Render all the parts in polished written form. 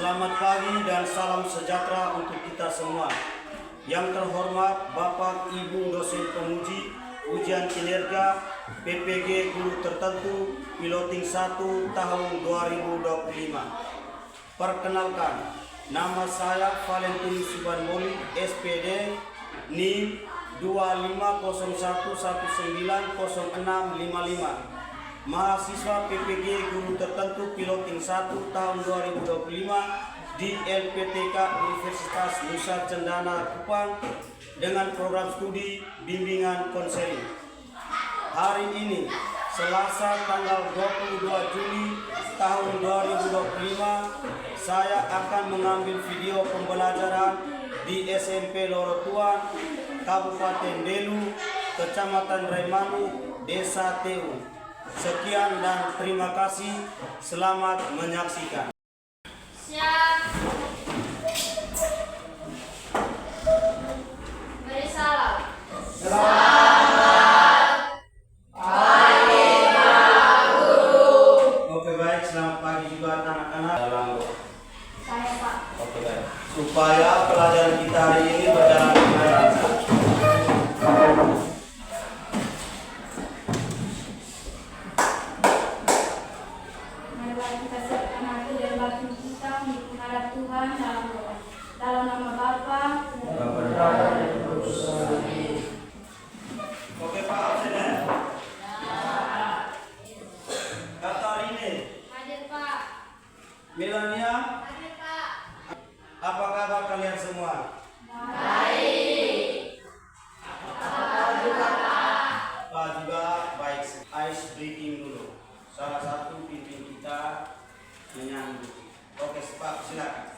Selamat pagi dan salam sejahtera untuk kita semua. Yang terhormat Bapak Ibu dosen penguji ujian kinerja PPG guru tertentu piloting 1 tahun 2025. Perkenalkan, nama saya Valentin Subanmoli, SPD, NIM 2501190655. Mahasiswa PPG guru tertentu piloting 1 tahun 2025 di LPTK Universitas Nusa Cendana Kupang dengan program studi bimbingan konseling. Hari ini, Selasa tanggal 22 Juli tahun 2025, saya akan mengambil video pembelajaran di SMP Lorotuan, Kabupaten Belu, Kecamatan Raimanu, Desa Teu. Sekian dan terima kasih. Selamat menyaksikan. Siap. Beri salam. Selamat pagi Pak Guru. Oke baik, selamat pagi juga anak-anak. Saya Pak. Oke baik. Supaya pelajaran kita hari ini berjalan dengan lancar. Dalam nama Bapa, Oke Pak, absen ya? Katarine. hadir Pak. Melania, Hadir Pak. apa kabar kalian semua? Baik. Pak juga baik. Ice breaking dulu. Salah satu pimpin kita menyambut. Oke Pak, silakan.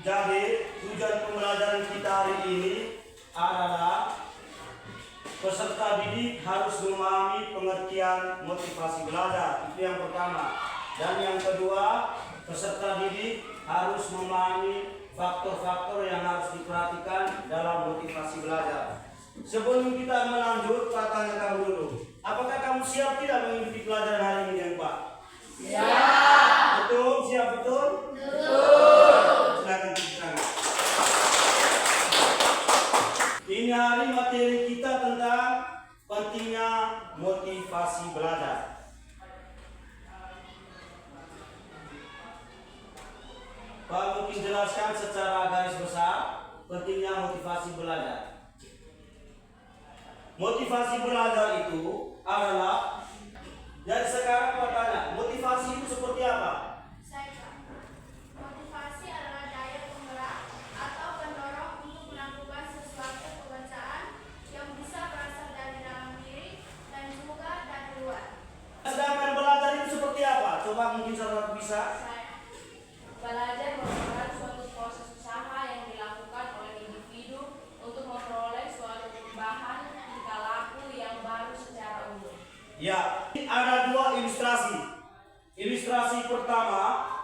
Jadi, tujuan pembelajaran kita hari ini adalah peserta didik harus memahami pengertian motivasi belajar. Itu yang pertama. Dan yang kedua, peserta didik harus memahami faktor-faktor yang harus diperhatikan dalam motivasi belajar. Sebelum kita melanjut, tanya kamu dulu. Apakah kamu siap tidak mengikuti pelajaran hari ini, yang Pak? Siap. Betul, siap betul? Silakan cuci tangan. Ini hari materi kita tentang pentingnya motivasi belajar. Pak mungkin jelaskan secara garis besar pentingnya motivasi belajar. Motivasi belajar itu adalah, jadi sekarang Pak tanya, motivasi itu seperti apa? Motivasi adalah daya penggerak atau pendorong untuk melakukan sesuatu pekerjaan yang bisa berasal dari dalam diri dan juga dari luar. Sedangkan belajar itu seperti apa? Coba mungkin saudara bisa. Belajar merupakan suatu proses usaha yang dilakukan oleh individu untuk memperoleh suatu bahan tingkah laku yang baru secara umum. Ya, ada dua ilustrasi. Ilustrasi pertama,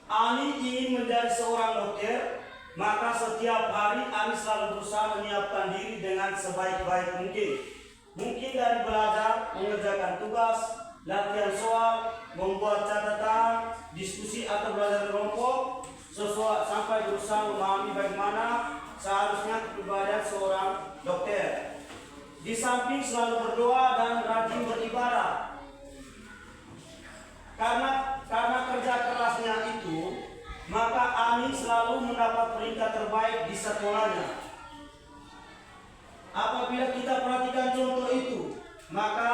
Ani ingin menjadi seorang dokter, maka setiap hari Ani selalu berusaha menyiapkan diri dengan sebaik-baik mungkin. Mungkin dari belajar, mengerjakan tugas, latihan soal, membuat catatan, diskusi atau belajar kelompok, sampai berusaha memahami bagaimana seharusnya kepribadian seorang dokter. Di samping selalu berdoa dan rajin beribadah. Karena kerja kerasnya itu, maka Ani selalu mendapat peringkat terbaik di sekolahnya. Apabila kita perhatikan contoh itu, maka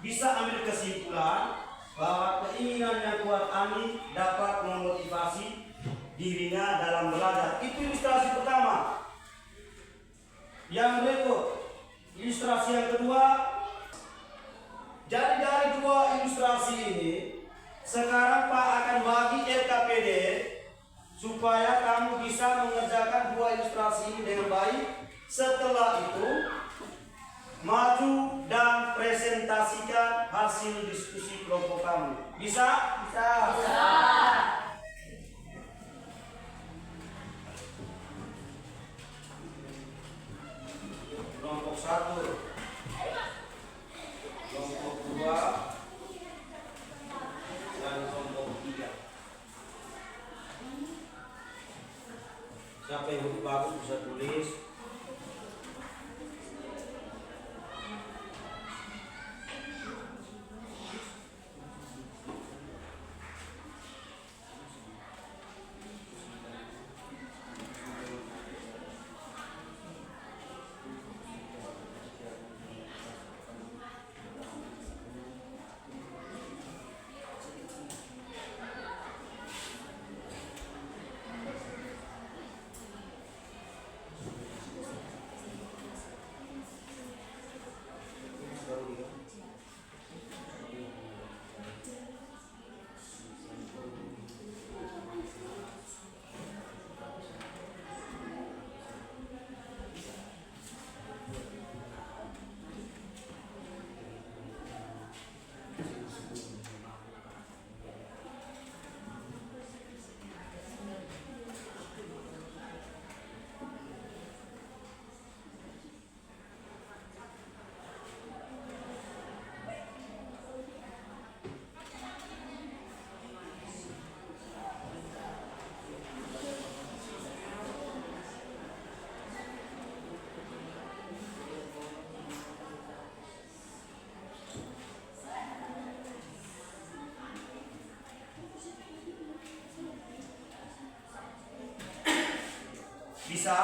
bisa ambil kesimpulan bahwa keinginan yang kuat Ani dapat memotivasi dirinya dalam belajar. Itu ilustrasi pertama. Yang berikut, ilustrasi yang kedua. Jadi dari dua ilustrasi ini, sekarang Pak akan bagi LKPD supaya kamu bisa mengerjakan dua ilustrasi ini dengan baik. Setelah itu, maju dan presentasikan hasil diskusi kelompok kamu. Bisa? Bisa. Kelompok 1, kelompok 2, dan kelompok 3. Siapa yang huruf bagus bisa tulis. Bisa?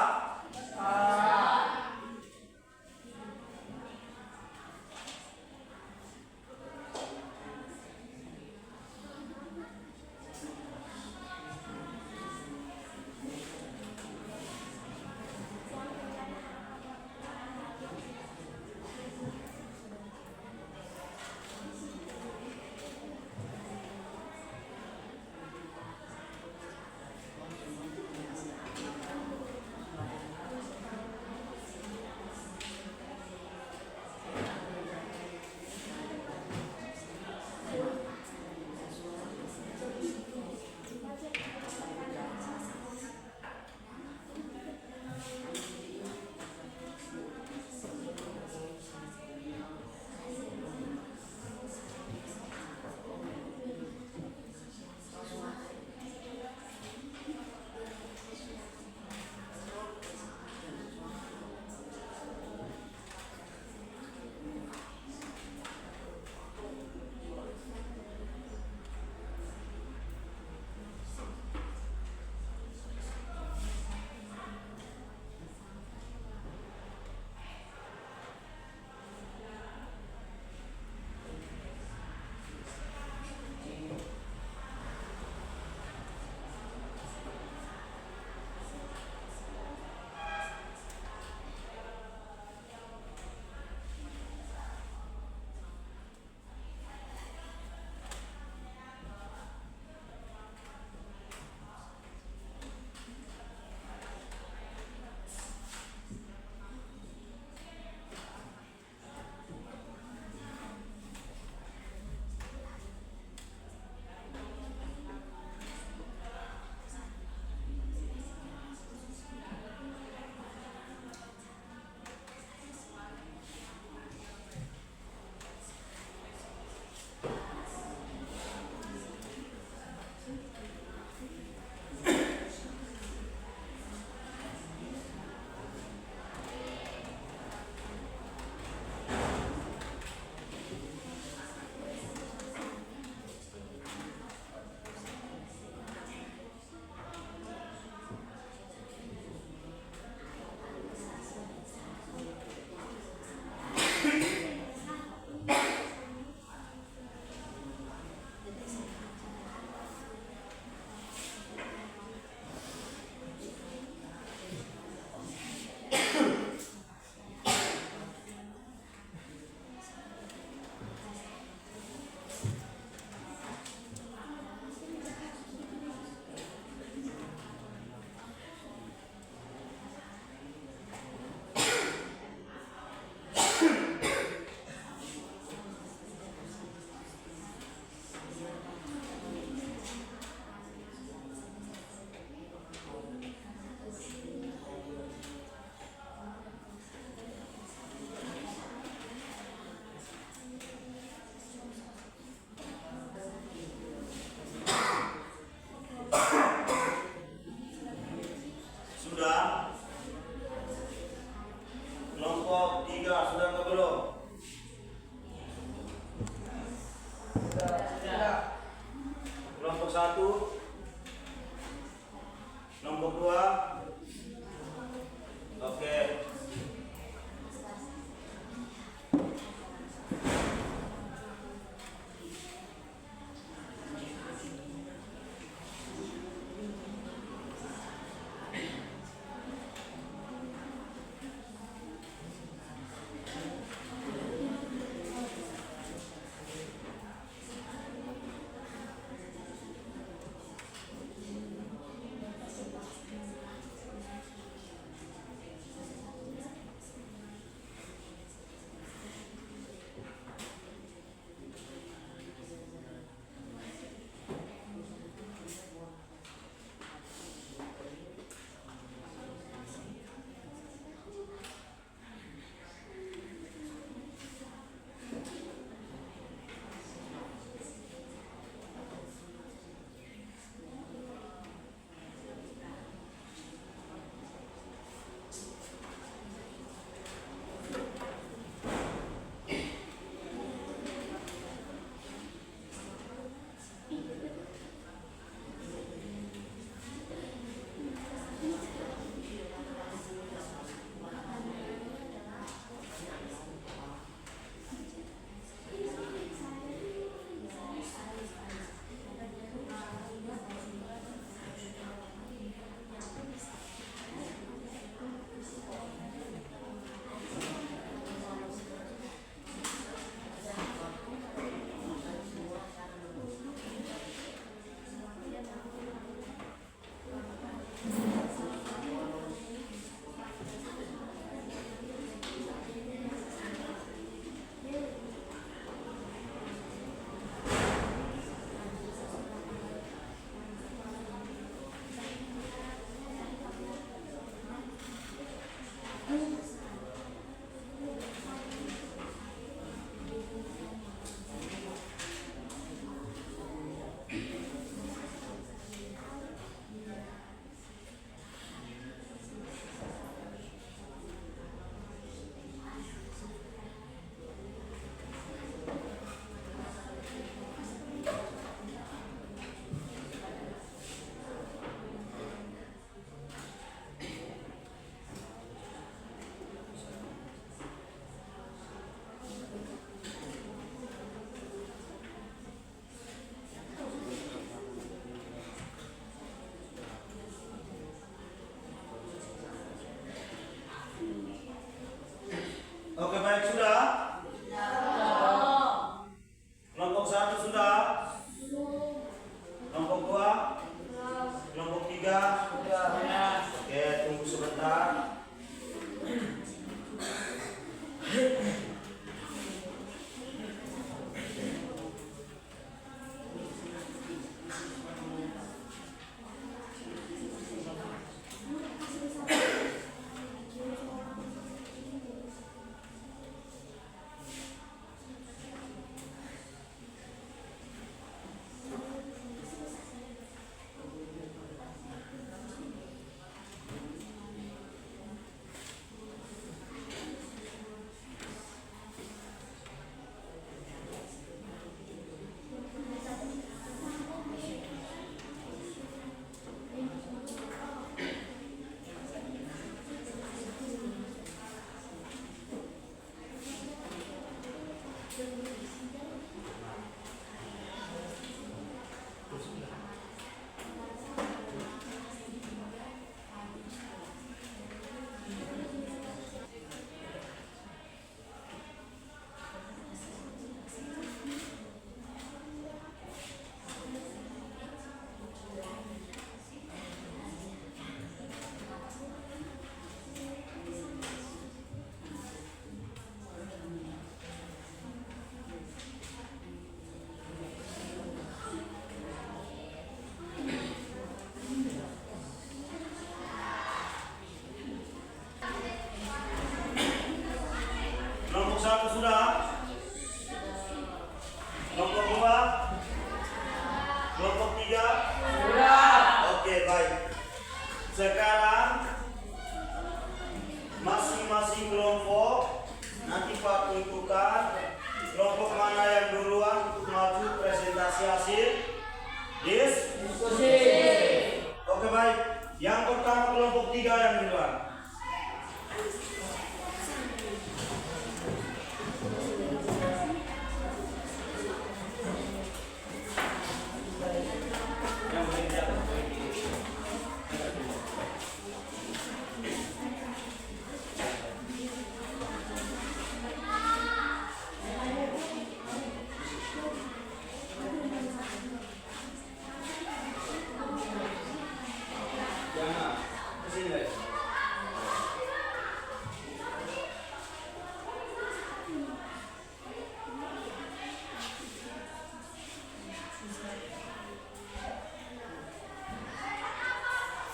1, nomor 2. Oke. Oke, baik, sudah. Kelompok 1 sudah. Kelompok 2. Kelompok 3. Oke, tunggu sebentar. Kelompok 1 sudah. Kelompok 2. Kelompok 3. Sudah. Oke, baik. Sekarang masing-masing kelompok nanti Pak tentukan kelompok mana yang duluan untuk maju presentasi hasil. Diskusi. Oke baik. Yang pertama kelompok 3 yang di luar. Yang berikutnya. Jangan. Kesini guys.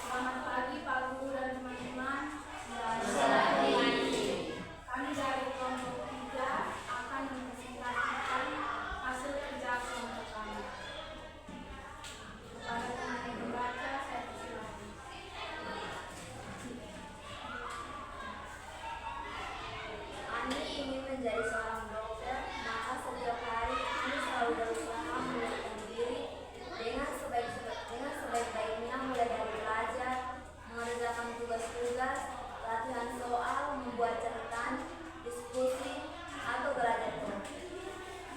Selamat pagi Pak Guru dan teman-teman. Kami dari kelompok 3 akan mempresentasikan hasil kerja kelompok kami. Kepada teman yang membaca, saya persilakan. Ani ingin menjadi seorang dokter, maka setiap hari Ani selalu berusaha menyiapkan diri dengan sebaik-baiknya, mulai dari belajar, mengerjakan tugas-tugas, latihan soal, membuat catatan, diskusi, atau belajar kelompok,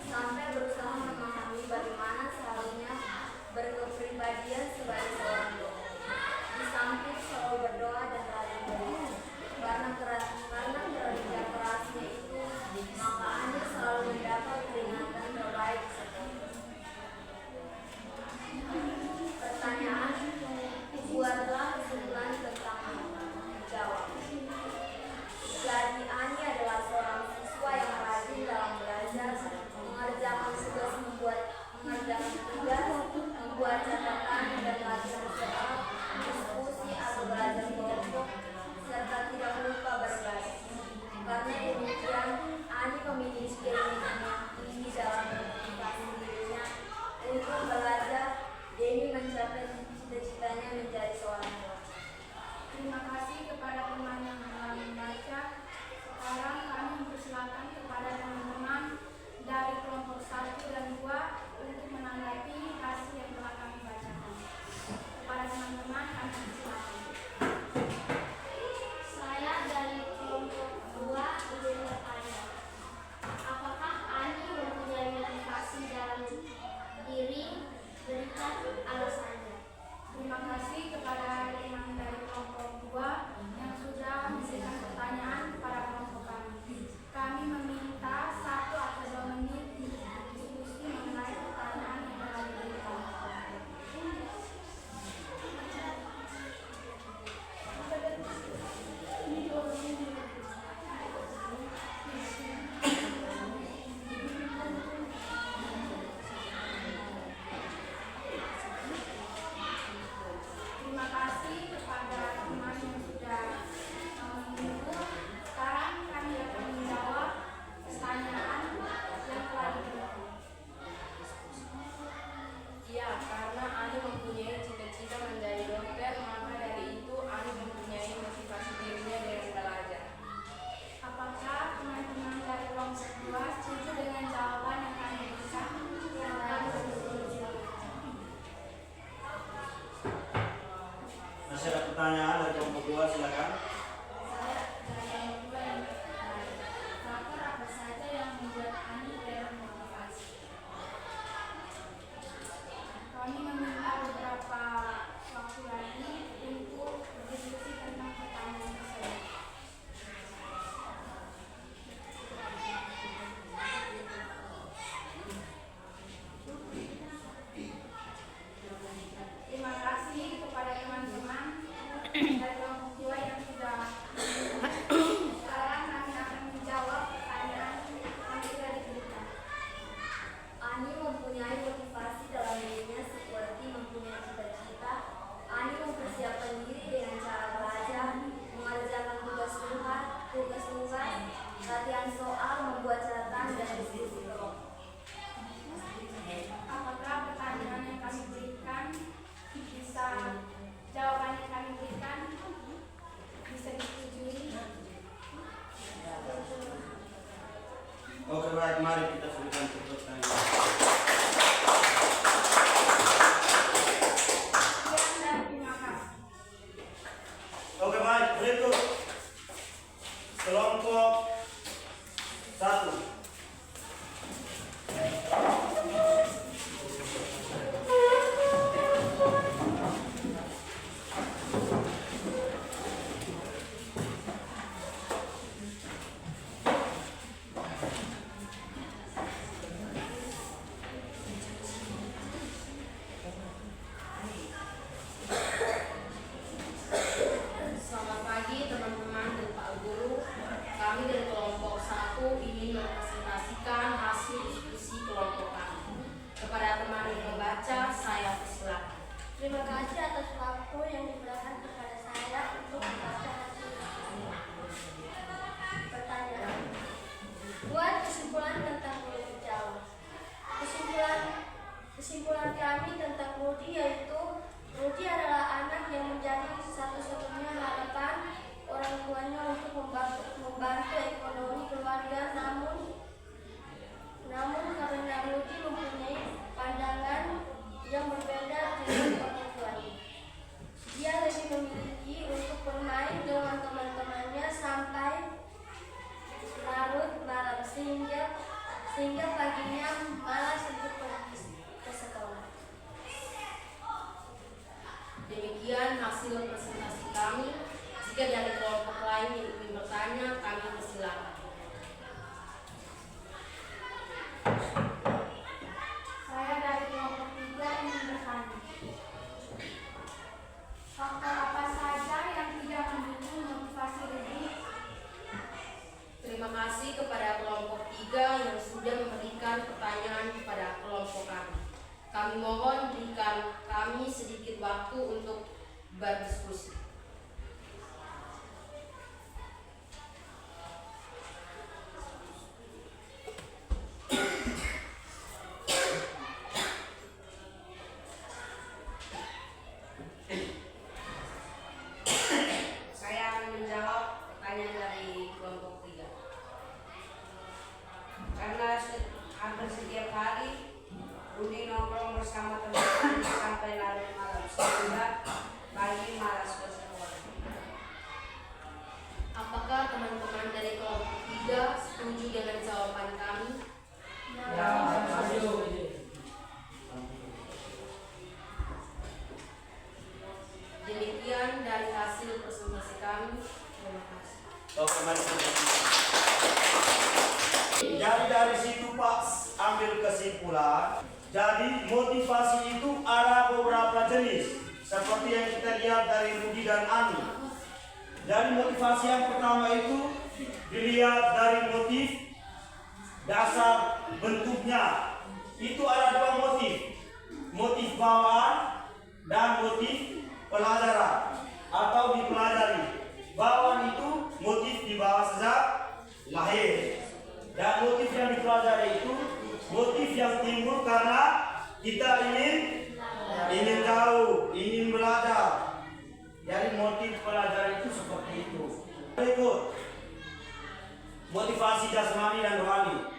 sampai berusaha memahami bagaimana seharusnya berkepribadian sebagai seorang dokter. Di samping selalu berdoa dan rajin belajar. Karena kerja kerasnya itu, maka Ani selalu mendapat peringatan terbaik sekolah. Pertanyaan, buatlah kesimpulan tentang jawab. Jadi Ani adalah seorang siswa yang rajin dalam belajar, mengerjakan tugas, membuat catatan dan latihan soal, diskusi atau belajar kelompok, serta tidak lupa beribadah. Karena demikian, Ani memiliki keinginan yang tinggi dalam memotivasi dirinya untuk belajar demi mencapai cita-citanya menjadi seorang dokter. Terima kasih kepada teman yang telah membaca. Sekarang kami mempersilakan kepada teman-teman dari kelompok 1 dan 2 untuk menanggapi hasil yang telah kami bacakan. Kepada teman-teman kami persilakan. Saya dari kelompok 2 ingin bertanya, apakah Ani mempunyai motivasi dalam diri? Berikan alasannya. Terima kasih kepada teman dari kelompok 2 yang sudah memberikan pertanyaan kepada kelompok kami. Kami meminta 1 atau 2 menit untuk diskusi mengenai pertanyaan yang telah diberikan. Terima kasih kepada teman yang sudah menginput. Sekarang kami akan menjawab pertanyaan yang telah diberikan. Ya, karena Ani mempunyai cita-cita menjadi dokter, maka dari itu Ani mempunyai motivasi dirinya dengan belajar. Apakah teman-teman dari kelompok 2 setuju dengan jawaban yang kami berikan? Silakan. Masih ada pertanyaan dari kelompok 2, silakan. Saya dari kelompok 2 yang bertanya, faktor apa saja yang membuat Ani termotivasi? Kami meminta beberapa waktu lagi untuk berdiskusi tentang pertanyaan tersebut. Terima kasih kepada teman-teman dari kelompok 2 yang sudah Terima kasih atas waktu yang diberikan kepada saya untuk membaca hasil pertanyaan. Buat kesimpulan tentang Rudi Jawa. Kesimpulan kami tentang Rudi yaitu Rudi adalah anak yang menjadi satu-satunya harapan orang tuanya untuk membantu ekonomi keluarga. Namun karena Rudi mempunyai pandangan yang berbeda dengan orang tuanya, dia lebih memiliki untuk bermain dengan teman-temannya sampai larut malam sehingga paginya malas untuk pergi ke sekolah. Demikian hasil presentasi kami. Jika dari kelompok lain yang ingin bertanya, kami persilakan. Saya dari kelompok 3 ingin bertanya. Faktor apa saja yang tidak mendukung motivasi Rudi? Terima kasih kepada kelompok 3 yang sudah memberikan pertanyaan kepada kelompok kami. Kami mohon berikan kami sedikit waktu untuk berdiskusi. Saya akan menjawab pertanyaan dari kelompok 3. Karena hampir setiap hari Rudi nongkrong bersama teman-teman sampai larut malam sehingga pagi malas ke sekolah. Apakah teman-teman dari kelompok 3 setuju dengan jawaban kami? Demikian dari hasil presentasi kami. Terima kasih. Jadi dari situ Pak ambil kesimpulan. Jadi motivasi itu ada beberapa jenis, seperti yang kita lihat dari Rudi dan Ani. Jadi motivasi yang pertama itu dilihat dari motif dasar bentuknya. Itu ada dua motif, motif bawaan dan motif pelajaran atau dipelajari. Bawaan itu motif dibawa sejak lahir, dan motif yang dipelajari itu motif yang timbul karena kita ingin tahu, ingin belajar. Jadi motif pelajaran itu seperti itu. Berikut motivasi jasmani dan rohani.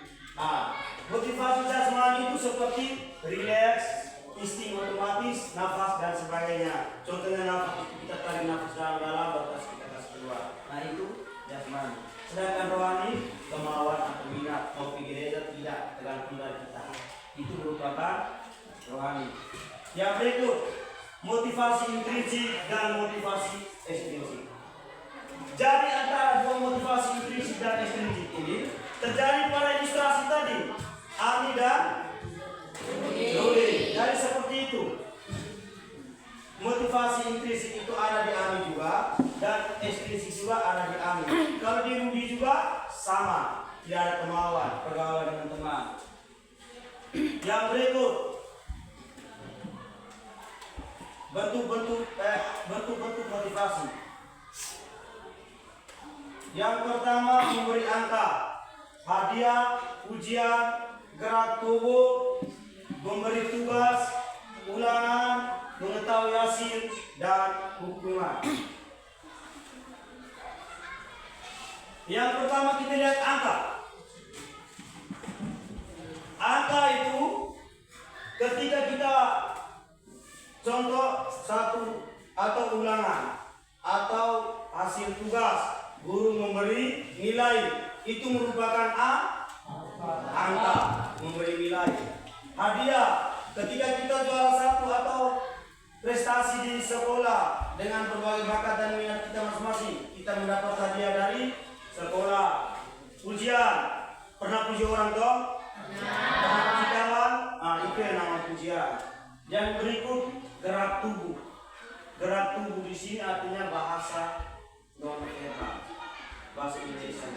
Motivasi jasmani itu seperti rileks, insting otomatis, nafas dan sebagainya. Contohnya nafas, kita tarik nafas dalam-dalam, batas kita kasih keluar. Nah itu jasmani. Sedangkan rohani, kemauan atau minat mau pergi gereja tidak, tergantung dari kita. Itu merupakan rohani. Yang berikut motivasi intrinsik dan motivasi ekstrinsik. Jadi antara dua motivasi intrinsik dan ekstrinsik ini terjadi pada ilustrasi tadi, Ani dan Rudi. Jadi seperti itu. Motivasi intrinsik itu ada di Ani juga, dan ekstrinsik juga ada di Ani. Kalau di Rudi juga sama, tidak ada kemauan, pergaulan dengan teman. Yang berikut bentuk-bentuk motivasi. Yang pertama memberi angka, hadiah, ujian, gerak tubuh, memberi tugas, ulangan, mengetahui hasil, dan hukuman. Yang pertama kita lihat angka. Angka itu ketika kita contoh satu atau ulangan atau hasil tugas, guru memberi nilai, itu merupakan angka, memberi nilai. Hadiah, ketika kita juara satu atau prestasi di sekolah dengan berbagai bakat dan minat kita masing-masing, kita mendapat hadiah dari sekolah. Pujian, pernah puji orang toh? Pernah puji kawan? Itu yang nama pujian. Yang berikut gerak tubuh. Gerak tubuh di sini artinya bahasa non-verbal, bahasa Indonesia.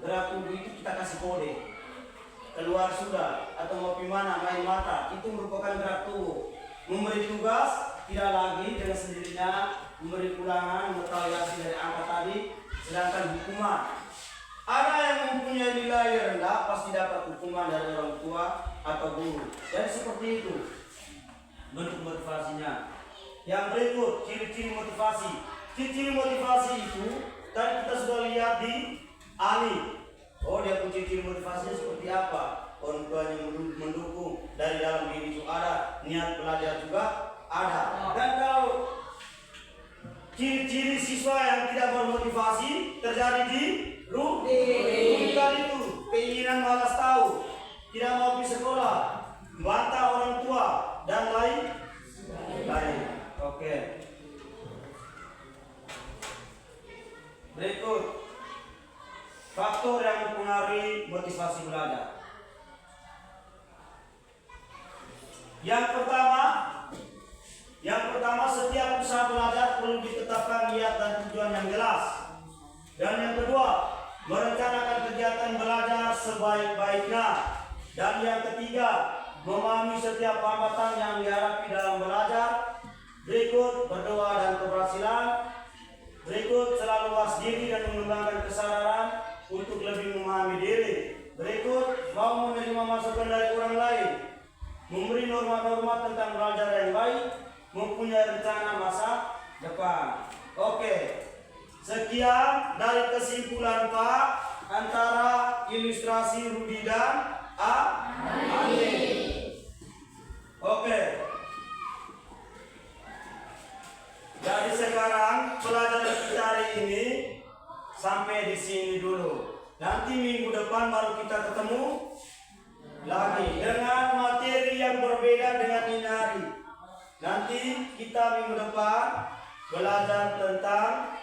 Gerak tubuh itu kita kasih kode, keluar sudah atau mau gimana, main mata, itu merupakan gerak tubuh. Memberi tugas, tidak lagi dengan sendirinya memberi ulangan mengetahui hasil dari angka tadi, sedangkan hukuman. Ada yang mempunyai nilai rendah pasti dapat hukuman dari orang tua atau guru. Jadi seperti itu bentuk motivasinya. Yang berikut ciri-ciri motivasi. Ciri-ciri motivasi itu tadi kita sudah lihat di Ani. Oh, dia punya ciri motivasinya seperti apa? Orang tuanya mendukung, dari dalam diri itu ada, niat belajar juga ada. Dan kalau ciri-ciri siswa yang tidak bermotivasi terjadi di rutin itu, keinginan malas tahu, tidak mau pergi sekolah, membantah orang tua dan lain. Oke. Berikut faktor yang mempengaruhi motivasi belajar. Yang pertama setiap usaha belajar perlu ditetapkan niat dan tujuan yang jelas. Dan yang kedua, merencanakan kegiatan belajar sebaik-baiknya. Dan yang ketiga, memahami setiap hambatan yang dihadapi dalam belajar. Berikut berdoa dan keberhasilan. Berikut selalu was diri dan mengembangkan kesadaran untuk lebih memahami diri. Berikut mau menerima masukan dari orang lain, memberi norma-norma tentang belajar yang baik, mempunyai rencana masa depan. Oke, sekian dari kesimpulan Pak antara ilustrasi Rudi dan Ani. Oke. Jadi sekarang pelajaran kita hari ini sampai di sini dulu. Nanti minggu depan baru kita ketemu lagi dengan materi yang berbeda dengan ini hari. Nanti kita minggu depan belajar tentang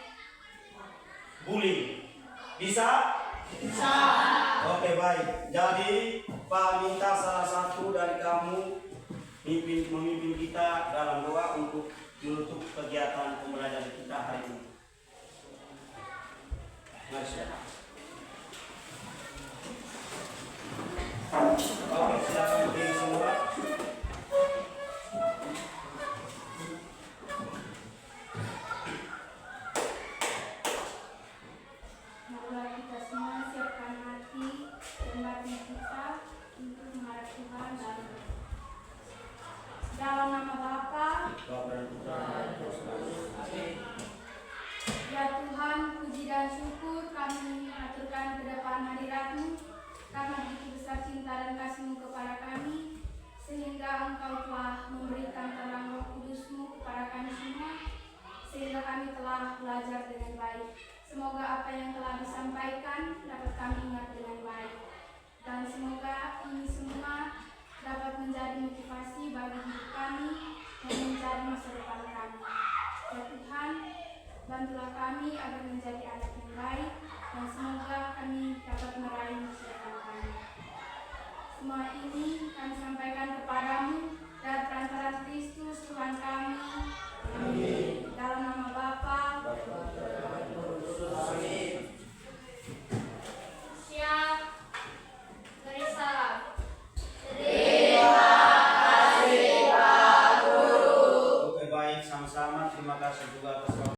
bullying. Bisa? Bisa. Oke, baik. Jadi Pak minta salah satu dari kamu memimpin kita dalam doa untuk menutup kegiatan pembelajaran kita hari ini. Oke, silakan berdiri semua. Marilah kita semua siapkan hati dan batin kita untuk menghadap Tuhan dalam nama Bapa. Ya Tuhan, puji dan syukur kami aturkan ke depan hadirat-Mu karena begitu besar cinta dan kasih-Mu kepada kami, sehingga Engkau telah memberikan terang Roh Kudus-Mu kepada kami semua, sehingga kami telah belajar dengan baik. Semoga apa yang telah disampaikan dapat kami ingat dengan baik, dan semoga ini semua dapat menjadi motivasi bagi hidup kami dan menjadi masa depan kami. Ya Tuhan, bantulah kami agar menjadi anak yang baik, dan semoga kami dapat meraih masa depan kami. Semua ini kami sampaikan kepadamu dan perantaraan Kristus Tuhan kami. Amin. Dalam nama Bapa. Siap. Beri salam. Oke, baik, sama-sama. Terima kasih juga atas